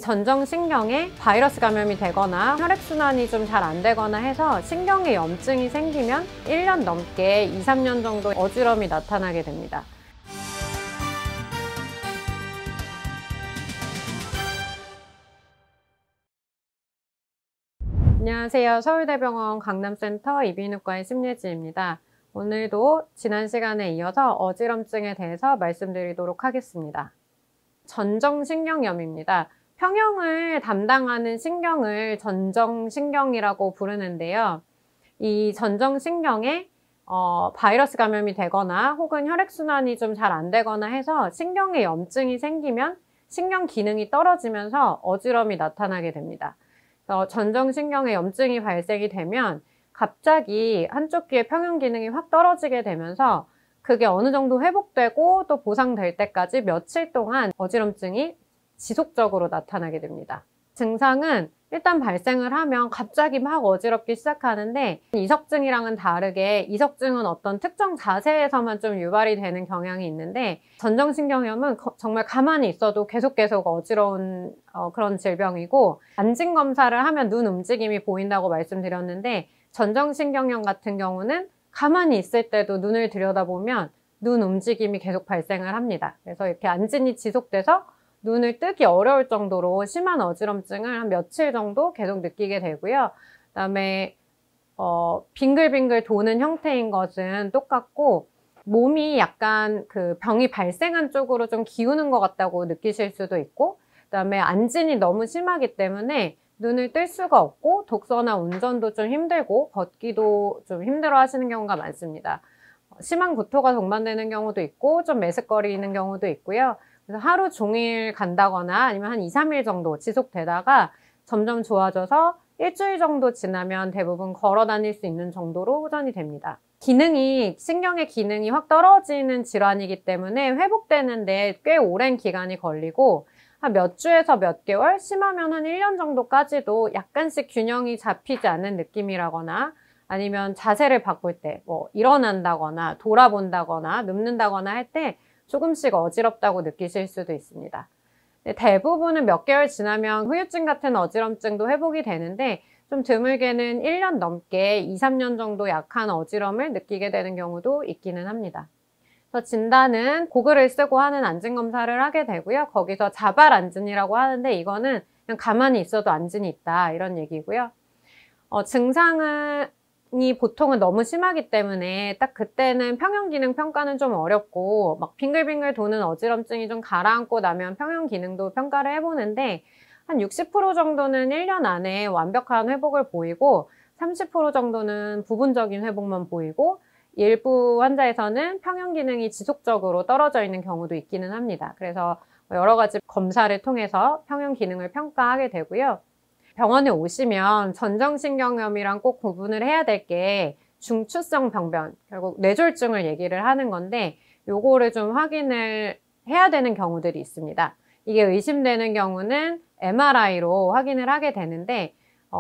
전정신경에 바이러스 감염이 되거나 혈액순환이 좀 잘 안 되거나 해서 신경에 염증이 생기면 1년 넘게 2, 3년 정도 어지럼이 나타나게 됩니다. 안녕하세요. 서울대병원 강남센터 이비인후과의 심예지입니다. 오늘도 지난 시간에 이어서 어지럼증에 대해서 말씀드리도록 하겠습니다. 전정신경염입니다. 평형을 담당하는 신경을 전정신경이라고 부르는데요. 이 전정신경에 바이러스 감염이 되거나 혹은 혈액순환이 좀 잘 안 되거나 해서 신경에 염증이 생기면 신경 기능이 떨어지면서 어지럼이 나타나게 됩니다. 그래서 전정신경에 염증이 발생이 되면 갑자기 한쪽 귀의 평형 기능이 확 떨어지게 되면서 그게 어느 정도 회복되고 또 보상될 때까지 며칠 동안 어지럼증이 지속적으로 나타나게 됩니다. 증상은 일단 발생을 하면 갑자기 막 어지럽기 시작하는데 이석증이랑은 다르게 이석증은 어떤 특정 자세에서만 좀 유발이 되는 경향이 있는데 전정신경염은 정말 가만히 있어도 계속 어지러운 그런 질병이고 안진 검사를 하면 눈 움직임이 보인다고 말씀드렸는데 전정신경염 같은 경우는 가만히 있을 때도 눈을 들여다보면 눈 움직임이 계속 발생을 합니다. 그래서 이렇게 안진이 지속돼서 눈을 뜨기 어려울 정도로 심한 어지럼증을 한 며칠 정도 계속 느끼게 되고요. 그다음에 빙글빙글 도는 형태인 것은 똑같고 몸이 약간 그 병이 발생한 쪽으로 좀 기우는 것 같다고 느끼실 수도 있고 그다음에 안진이 너무 심하기 때문에 눈을 뜰 수가 없고 독서나 운전도 좀 힘들고 걷기도 좀 힘들어 하시는 경우가 많습니다. 심한 구토가 동반되는 경우도 있고 좀 메스꺼리는 경우도 있고요. 그래서 하루 종일 간다거나 아니면 한 2, 3일 정도 지속되다가 점점 좋아져서 일주일 정도 지나면 대부분 걸어 다닐 수 있는 정도로 호전이 됩니다. 신경의 기능이 확 떨어지는 질환이기 때문에 회복되는데 꽤 오랜 기간이 걸리고 한 몇 주에서 몇 개월, 심하면 한 1년 정도까지도 약간씩 균형이 잡히지 않는 느낌이라거나 아니면 자세를 바꿀 때 일어난다거나 돌아본다거나 눕는다거나 할 때 조금씩 어지럽다고 느끼실 수도 있습니다. 대부분은 몇 개월 지나면 후유증 같은 어지럼증도 회복이 되는데 좀 드물게는 1년 넘게 2, 3년 정도 약한 어지럼을 느끼게 되는 경우도 있기는 합니다. 그래서 진단은 고글을 쓰고 하는 안진검사를 하게 되고요. 거기서 자발안진이라고 하는데 이거는 그냥 가만히 있어도 안진이 있다 이런 얘기고요. 증상이 보통은 너무 심하기 때문에 딱 그때는 평형 기능 평가는 좀 어렵고 막 빙글빙글 도는 어지럼증이 좀 가라앉고 나면 평형 기능도 평가를 해보는데 한 60% 정도는 1년 안에 완벽한 회복을 보이고 30% 정도는 부분적인 회복만 보이고 일부 환자에서는 평형 기능이 지속적으로 떨어져 있는 경우도 있기는 합니다. 그래서 여러 가지 검사를 통해서 평형 기능을 평가하게 되고요. 병원에 오시면 전정신경염이랑 꼭 구분을 해야 될 게 중추성 병변, 결국 뇌졸중을 얘기를 하는 건데 요거를 좀 확인을 해야 되는 경우들이 있습니다. 이게 의심되는 경우는 MRI로 확인을 하게 되는데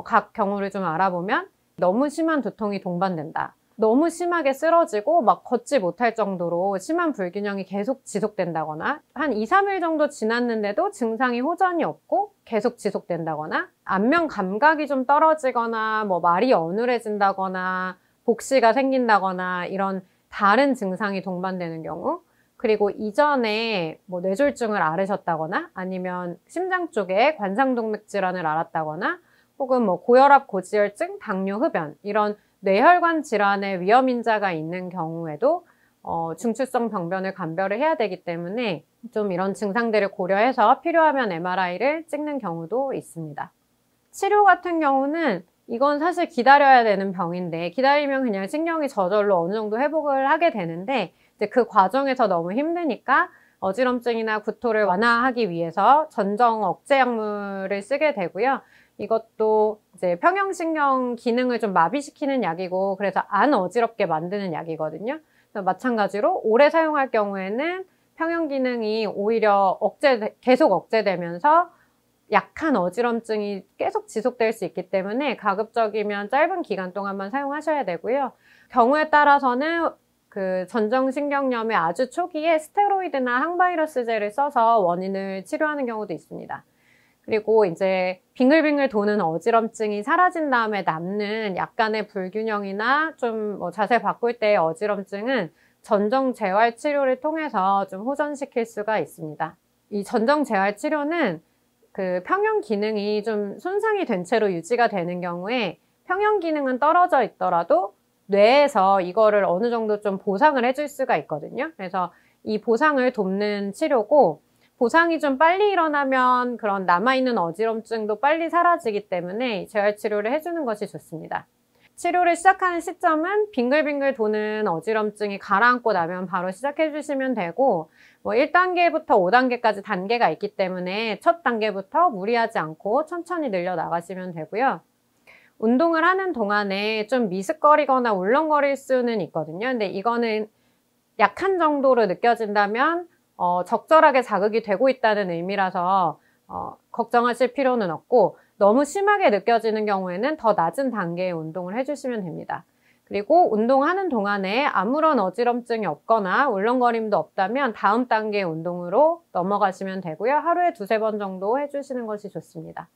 각 경우를 좀 알아보면 너무 심한 두통이 동반된다. 너무 심하게 쓰러지고 막 걷지 못할 정도로 심한 불균형이 계속 지속된다거나 한 2, 3일 정도 지났는데도 증상이 호전이 없고 계속 지속된다거나 안면 감각이 좀 떨어지거나 말이 어눌해진다거나 복시가 생긴다거나 이런 다른 증상이 동반되는 경우 그리고 이전에 뇌졸중을 앓으셨다거나 아니면 심장 쪽에 관상동맥 질환을 앓았다거나 혹은 고혈압, 고지혈증, 당뇨, 흡연 이런 뇌혈관 질환의 위험인자가 있는 경우에도 중추성 병변을 감별을 해야 되기 때문에 좀 이런 증상들을 고려해서 필요하면 MRI를 찍는 경우도 있습니다. 치료 같은 경우는 이건 사실 기다려야 되는 병인데 기다리면 그냥 신경이 저절로 어느 정도 회복을 하게 되는데 이제 그 과정에서 너무 힘드니까 어지럼증이나 구토를 완화하기 위해서 전정 억제 약물을 쓰게 되고요. 이것도 이제 평형신경 기능을 좀 마비시키는 약이고 그래서 안 어지럽게 만드는 약이거든요. 그래서 마찬가지로 오래 사용할 경우에는 평형 기능이 오히려 계속 억제되면서 약한 어지럼증이 계속 지속될 수 있기 때문에 가급적이면 짧은 기간 동안만 사용하셔야 되고요. 경우에 따라서는 그 전정신경염의 아주 초기에 스테로이드나 항바이러스제를 써서 원인을 치료하는 경우도 있습니다. 그리고 이제 빙글빙글 도는 어지럼증이 사라진 다음에 남는 약간의 불균형이나 좀 뭐 자세 바꿀 때의 어지럼증은 전정 재활 치료를 통해서 좀 호전시킬 수가 있습니다. 이 전정 재활 치료는 그 평형 기능이 좀 손상이 된 채로 유지가 되는 경우에 평형 기능은 떨어져 있더라도 뇌에서 이거를 어느 정도 좀 보상을 해줄 수가 있거든요. 그래서 이 보상을 돕는 치료고, 보상이 좀 빨리 일어나면 그런 남아있는 어지럼증도 빨리 사라지기 때문에 재활치료를 해주는 것이 좋습니다. 치료를 시작하는 시점은 빙글빙글 도는 어지럼증이 가라앉고 나면 바로 시작해 주시면 되고, 뭐 1단계부터 5단계까지 단계가 있기 때문에 첫 단계부터 무리하지 않고 천천히 늘려 나가시면 되고요. 운동을 하는 동안에 좀 미습거리거나 울렁거릴 수는 있거든요. 근데 이거는 약한 정도로 느껴진다면 적절하게 자극이 되고 있다는 의미라서 걱정하실 필요는 없고, 너무 심하게 느껴지는 경우에는 더 낮은 단계의 운동을 해주시면 됩니다. 그리고 운동하는 동안에 아무런 어지럼증이 없거나 울렁거림도 없다면 다음 단계의 운동으로 넘어가시면 되고요. 하루에 2-3번 정도 해주시는 것이 좋습니다.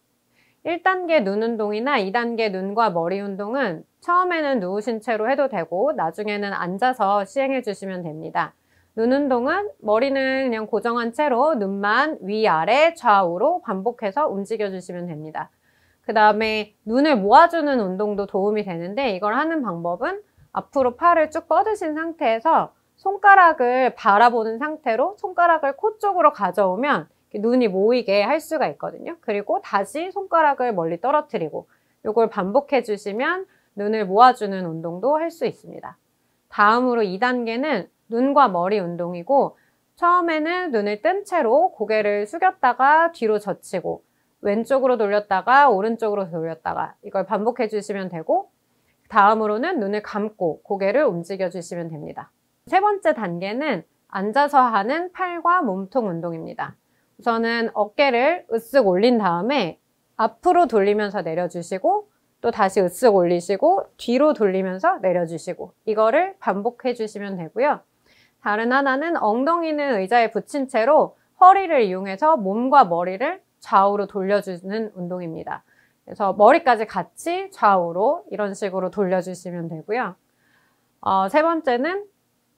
1단계 눈 운동이나 2단계 눈과 머리 운동은 처음에는 누우신 채로 해도 되고 나중에는 앉아서 시행해 주시면 됩니다. 눈 운동은 머리는 그냥 고정한 채로 눈만 위아래 좌우로 반복해서 움직여 주시면 됩니다. 그 다음에 눈을 모아주는 운동도 도움이 되는데, 이걸 하는 방법은 앞으로 팔을 쭉 뻗으신 상태에서 손가락을 바라보는 상태로 손가락을 코 쪽으로 가져오면 눈이 모이게 할 수가 있거든요. 그리고 다시 손가락을 멀리 떨어뜨리고, 이걸 반복해 주시면 눈을 모아주는 운동도 할 수 있습니다. 다음으로 2단계는 눈과 머리 운동이고, 처음에는 눈을 뜬 채로 고개를 숙였다가 뒤로 젖히고, 왼쪽으로 돌렸다가 오른쪽으로 돌렸다가, 이걸 반복해 주시면 되고, 다음으로는 눈을 감고 고개를 움직여 주시면 됩니다. 3번째 단계는 앉아서 하는 팔과 몸통 운동입니다. 우선은 어깨를 으쓱 올린 다음에 앞으로 돌리면서 내려주시고, 또 다시 으쓱 올리시고 뒤로 돌리면서 내려주시고, 이거를 반복해 주시면 되고요. 다른 하나는 엉덩이는 의자에 붙인 채로 허리를 이용해서 몸과 머리를 좌우로 돌려주는 운동입니다. 그래서 머리까지 같이 좌우로 이런 식으로 돌려주시면 되고요. 3번째는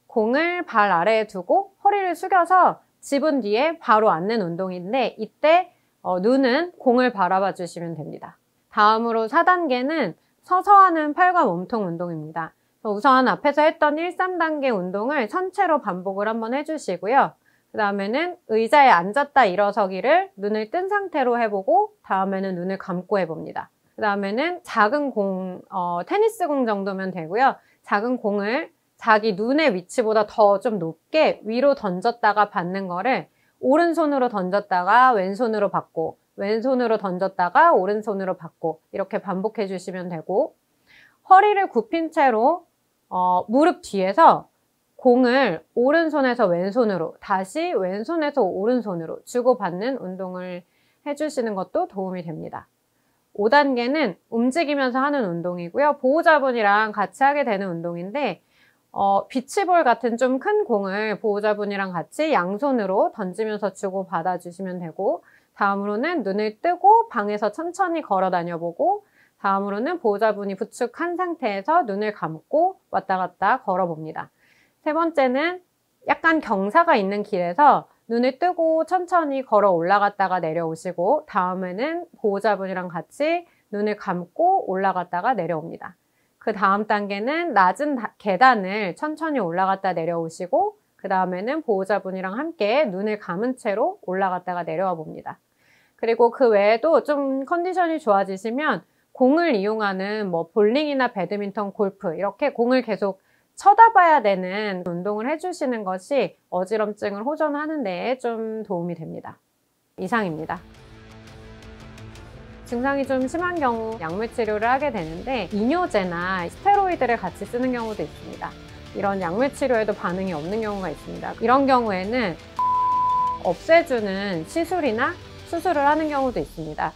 공을 발 아래에 두고 허리를 숙여서 집은 뒤에 바로 앉는 운동인데, 이때 눈은 공을 바라봐 주시면 됩니다. 다음으로 4단계는 서서 하는 팔과 몸통 운동입니다. 우선 앞에서 했던 1, 3단계 운동을 선체로 반복을 한번 해주시고요. 그 다음에는 의자에 앉았다 일어서기를 눈을 뜬 상태로 해보고, 다음에는 눈을 감고 해봅니다. 그 다음에는 작은 공, 테니스 공 정도면 되고요. 작은 공을 자기 눈의 위치보다 더 좀 높게 위로 던졌다가 받는 거를 오른손으로 던졌다가 왼손으로 받고, 왼손으로 던졌다가 오른손으로 받고, 이렇게 반복해 주시면 되고, 허리를 굽힌 채로 무릎 뒤에서 공을 오른손에서 왼손으로, 다시 왼손에서 오른손으로 주고받는 운동을 해주시는 것도 도움이 됩니다. 5단계는 움직이면서 하는 운동이고요. 보호자분이랑 같이 하게 되는 운동인데, 비치볼 같은 좀 큰 공을 보호자분이랑 같이 양손으로 던지면서 주고받아 주시면 되고, 다음으로는 눈을 뜨고 방에서 천천히 걸어 다녀보고, 다음으로는 보호자분이 부축한 상태에서 눈을 감고 왔다 갔다 걸어봅니다. 3번째는 약간 경사가 있는 길에서 눈을 뜨고 천천히 걸어 올라갔다가 내려오시고, 다음에는 보호자분이랑 같이 눈을 감고 올라갔다가 내려옵니다. 그 다음 단계는 낮은 계단을 천천히 올라갔다 내려오시고, 그 다음에는 보호자분이랑 함께 눈을 감은 채로 올라갔다가 내려와 봅니다. 그리고 그 외에도 좀 컨디션이 좋아지시면 공을 이용하는 뭐 볼링이나 배드민턴, 골프, 이렇게 공을 계속 쳐다봐야 되는 운동을 해주시는 것이 어지럼증을 호전하는 데에 좀 도움이 됩니다. 이상입니다. 증상이 좀 심한 경우 약물 치료를 하게 되는데, 이뇨제나 스테로이드를 같이 쓰는 경우도 있습니다. 이런 약물 치료에도 반응이 없는 경우가 있습니다. 이런 경우에는 없애주는 시술이나 수술을 하는 경우도 있습니다.